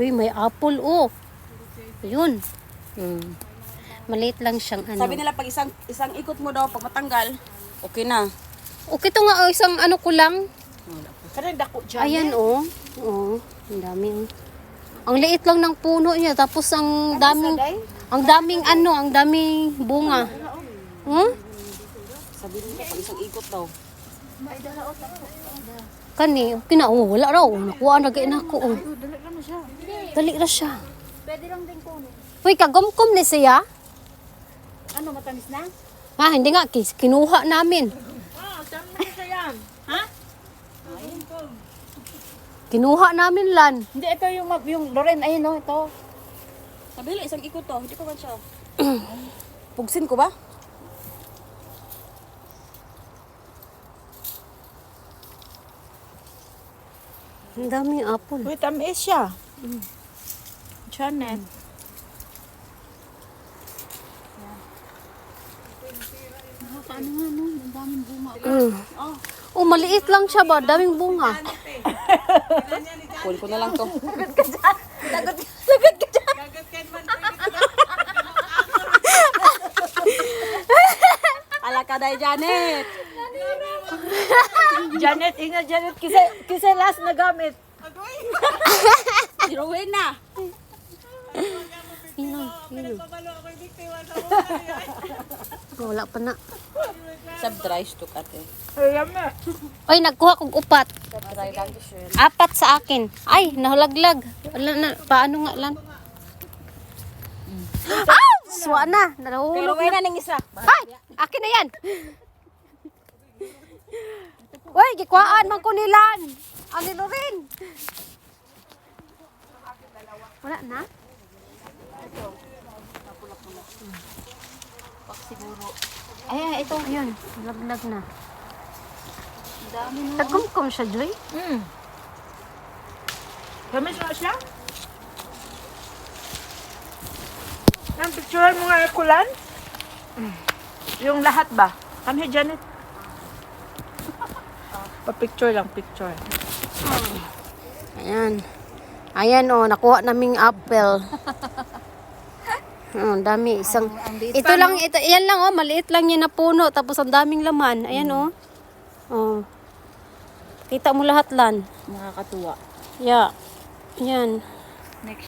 Uy, may apple, oh. Ayun. Maliit lang siyang ano. Sabi nila pag isang ikot mo daw, pag matanggal, okay na. Okay to nga, oh, isang ano ko lang. Kanang dako dyan. Ayan, oh. Oh, ang dami, oh. Ang liit lang ng puno niya, tapos ang daming bunga. Sabi nila pag isang ikot daw. Kani, okay na, oh, wala raw. Nakuha na gain ako, oh. Dali na siya. Pwede lang din ko. Uy, kagumkum ni siya. Ano, matamis na? Ha, hindi nga, kinuha namin. Tama na siya yan. Ha? Kinuha namin, Lan. Hindi, ito yung Loren, ayun no, ito. Sabi nila isang ikot daw, hindi ko man siya. Pugsin ko ba? Ang daming apple. Uy, tamis siya. Janet. Paano nga no? Ang daming bunga. Oh, maliit lang siya ba? Daming bunga. Kunin ko na lang to. Ala ka day, Janet. Janet, ingat Janet. Kisa last na gamit. Si Rowena. Wala pa na. Sab dry stock ate. Alam na. Oy, nagkuha kong upat. Sab dry lang siya. 4 sa akin. Ay, nahulaglag. Wala na, paano nga lan? Ah! Suwa na. Kay Nahulog na. Rowena ning isa. Ay! Akin na yan. Uy, gikwaan man ko nilan. Anilo rin. Wala na? Ay, ito. Ayun, laglag na. Dami no. Tagkumkum siya, Joy. Tamis na siya? Ang picturean mo nga kulan? Yung lahat ba? Kami Janet. Pa-picture lang, picture. Ayan. Ayan, oh, nakuha naming apple. Oh, dami. Ito lang, yan lang, oh, maliit lang yan na puno. Tapos ang daming laman. Ayan, oh. Oh. Kita mo lahat, Lan. Nakakatuwa. Yeah. Yan. Next